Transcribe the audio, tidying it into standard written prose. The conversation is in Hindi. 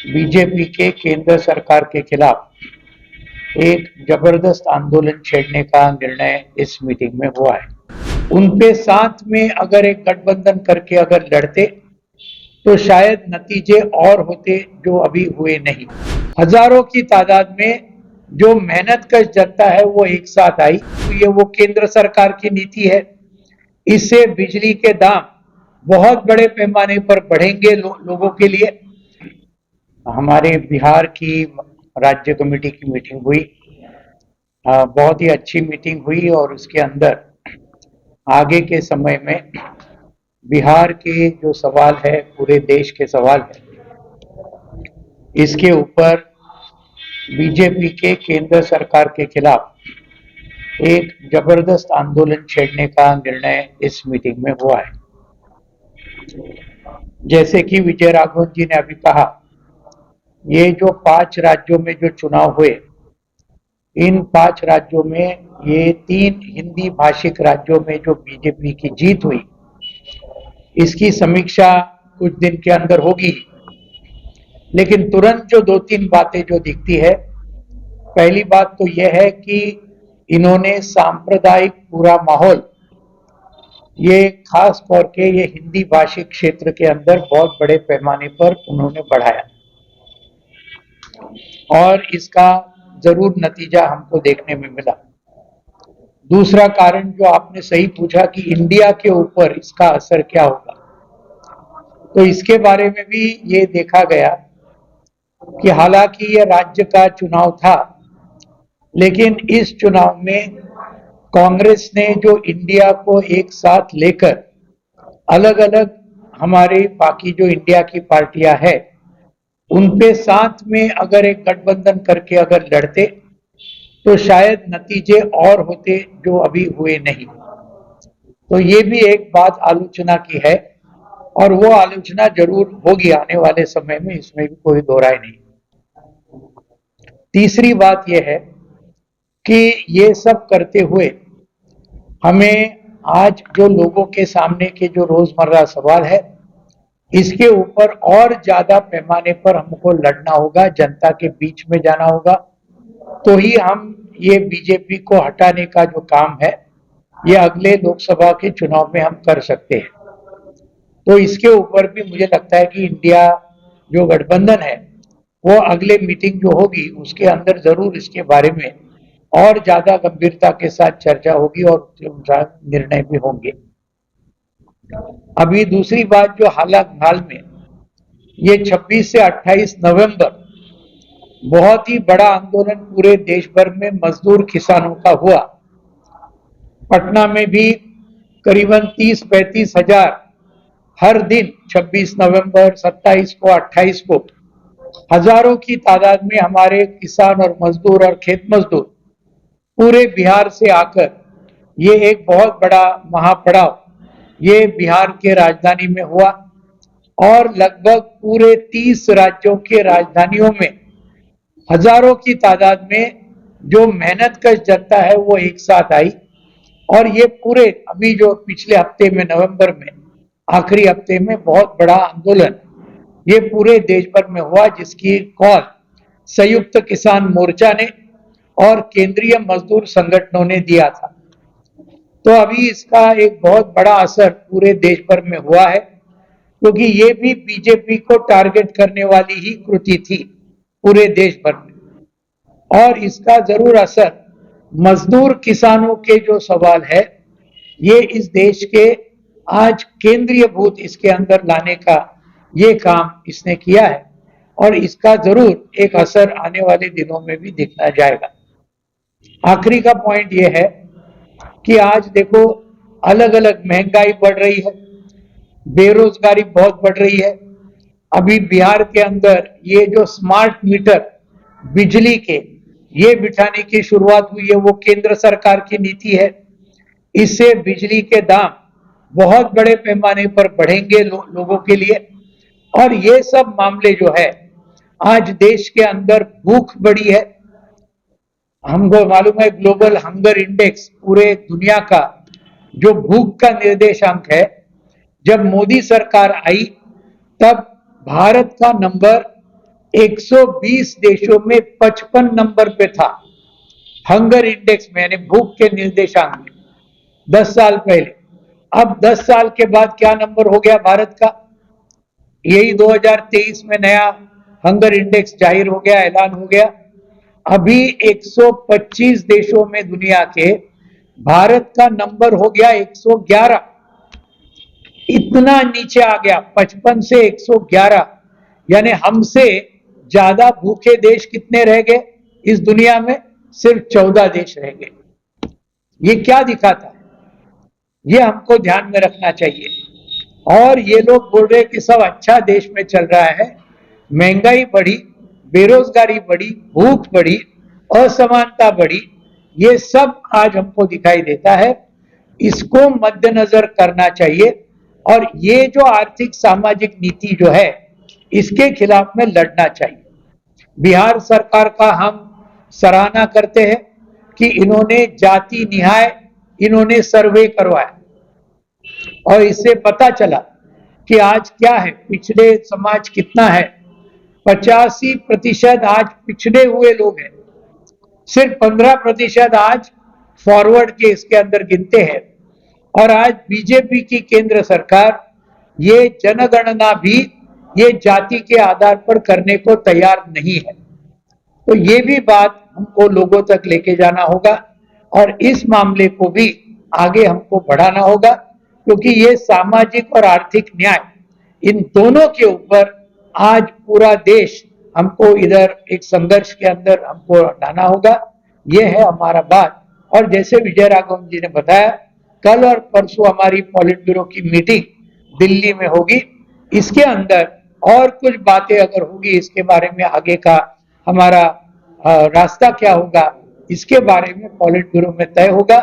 बीजेपी के केंद्र सरकार के खिलाफ एक जबरदस्त आंदोलन छेड़ने का निर्णय इस मीटिंग में हुआ है। उनके साथ में अगर एक गठबंधन करके अगर लड़ते तो शायद नतीजे और होते जो अभी हुए नहीं। हजारों की तादाद में जो मेहनत कश जनता है वो एक साथ आई। तो ये वो केंद्र सरकार की नीति है। इससे बिजली के दाम बहुत बड़े पैमाने पर बढ़ेंगे लोगों के लिए। हमारे बिहार की राज्य कमेटी की मीटिंग हुई। बहुत ही अच्छी मीटिंग हुई और उसके अंदर आगे के समय में बिहार के जो सवाल है पूरे देश के सवाल है, इसके ऊपर बीजेपी के केंद्र सरकार के खिलाफ एक जबरदस्त आंदोलन छेड़ने का निर्णय इस मीटिंग में हुआ है। जैसे कि विजय राघवन जी ने अभी कहा, ये जो 5 राज्यों में जो चुनाव हुए, इन 5 राज्यों में ये 3 हिंदी भाषिक राज्यों में जो बीजेपी की जीत हुई, इसकी समीक्षा कुछ दिन के अंदर होगी। लेकिन तुरंत जो 2-3 बातें जो दिखती है, पहली बात तो यह है कि इन्होंने सांप्रदायिक पूरा माहौल ये खास तौर के ये हिंदी भाषिक क्षेत्र के अंदर बहुत बड़े पैमाने पर उन्होंने बढ़ाया और इसका जरूर नतीजा हमको देखने में मिला। दूसरा कारण जो आपने सही पूछा कि इंडिया के ऊपर इसका असर क्या होगा, तो इसके बारे में भी ये देखा गया कि हालांकि यह राज्य का चुनाव था, लेकिन इस चुनाव में कांग्रेस ने जो इंडिया को एक साथ लेकर अलग अलग हमारे बाकी जो इंडिया की पार्टियां हैं उनके साथ में अगर एक गठबंधन करके अगर लड़ते तो शायद नतीजे और होते जो अभी हुए नहीं। तो ये भी एक बात आलोचना की है और वो आलोचना जरूर होगी आने वाले समय में, इसमें भी कोई दो राय नहीं। तीसरी बात यह है कि ये सब करते हुए हमें आज जो लोगों के सामने के जो रोजमर्रा सवाल है, इसके ऊपर और ज्यादा पैमाने पर हमको लड़ना होगा, जनता के बीच में जाना होगा, तो ही हम ये बीजेपी को हटाने का जो काम है ये अगले लोकसभा के चुनाव में हम कर सकते हैं। तो इसके ऊपर भी मुझे लगता है कि इंडिया जो गठबंधन है वो अगले मीटिंग जो होगी उसके अंदर जरूर इसके बारे में और ज्यादा गंभीरता के साथ चर्चा होगी और उसके अनुसार निर्णय भी होंगे। अभी दूसरी बात जो हाल में ये 26 से 28 नवंबर बहुत ही बड़ा आंदोलन पूरे देश भर में मजदूर किसानों का हुआ। पटना में भी करीबन 30-35 हजार हर दिन 26 नवंबर, 27 को, 28 को हजारों की तादाद में हमारे किसान और मजदूर और खेत मजदूर पूरे बिहार से आकर ये एक बहुत बड़ा महापड़ाव ये बिहार के राजधानी में हुआ और लगभग पूरे 30 राज्यों के राजधानियों में हजारों की तादाद में जो मेहनत कश जनता है वो एक साथ आई और ये पूरे अभी जो पिछले हफ्ते में नवंबर में आखिरी हफ्ते में बहुत बड़ा आंदोलन ये पूरे देश भर में हुआ, जिसकी कॉल संयुक्त किसान मोर्चा ने और केंद्रीय मजदूर संगठनों ने दिया था। तो अभी इसका एक बहुत बड़ा असर पूरे देश भर में हुआ है, क्योंकि ये भी बीजेपी को टारगेट करने वाली ही कृति थी पूरे देश भर में, और इसका जरूर असर मजदूर किसानों के जो सवाल है ये इस देश के आज केंद्रीय भूत इसके अंदर लाने का ये काम इसने किया है और इसका जरूर एक असर आने वाले दिनों में भी दिखना जाएगा। आखिरी का पॉइंट ये है कि आज देखो अलग अलग महंगाई बढ़ रही है, बेरोजगारी बहुत बढ़ रही है। अभी बिहार के अंदर ये जो स्मार्ट मीटर बिजली के ये बिठाने की शुरुआत हुई है, वो केंद्र सरकार की नीति है। इससे बिजली के दाम बहुत बड़े पैमाने पर बढ़ेंगे लोगों के लिए, और ये सब मामले जो है आज देश के अंदर भूख बढ़ी है। हमको मालूम है ग्लोबल हंगर इंडेक्स पूरे दुनिया का जो भूख का निर्देशांक है, जब मोदी सरकार आई तब भारत का नंबर 120 देशों में 55 नंबर पे था हंगर इंडेक्स में, यानी भूख के निर्देशांक में, 10 साल पहले। अब 10 साल के बाद क्या नंबर हो गया भारत का? यही 2023 में नया हंगर इंडेक्स जाहिर हो गया, ऐलान हो गया। अभी 125 देशों में दुनिया के भारत का नंबर हो गया 111। इतना नीचे आ गया, 55 से 111। यानी हमसे ज्यादा भूखे देश कितने रह गए इस दुनिया में? सिर्फ 14 देश रह गए। ये क्या दिखाता है? ये हमको ध्यान में रखना चाहिए। और ये लोग बोल रहे कि सब अच्छा देश में चल रहा है, महंगाई बढ़ी, बेरोजगारी बढ़ी, भूख बढ़ी, असमानता बढ़ी, ये सब आज हमको दिखाई देता है। इसको मद्देनजर करना चाहिए और ये जो आर्थिक सामाजिक नीति जो है इसके खिलाफ में लड़ना चाहिए। बिहार सरकार का हम सराहना करते हैं कि इन्होंने जाति निहाय इन्होंने सर्वे करवाया और इससे पता चला कि आज क्या है, पिछड़े समाज कितना है। 85% आज पिछड़े हुए लोग हैं, सिर्फ 15% आज फॉरवर्ड के इसके अंदर गिनते हैं। और आज बीजेपी की केंद्र सरकार ये जनगणना भी ये जाति के आधार पर करने को तैयार नहीं है। तो ये भी बात हमको लोगों तक लेके जाना होगा और इस मामले को भी आगे हमको बढ़ाना होगा, क्योंकि ये सामाजिक और आर्थिक न्याय इन दोनों के ऊपर आज पूरा देश हमको इधर एक संघर्ष के अंदर हमको लाना होगा। ये है हमारा बात। और जैसे विजय राघवन जी ने बताया, कल और परसों हमारी पॉलिट ब्यूरो की मीटिंग दिल्ली में होगी। इसके अंदर और कुछ बातें अगर होगी, इसके बारे में आगे का हमारा रास्ता क्या होगा, इसके बारे में पॉलिट ब्यूरो में तय होगा।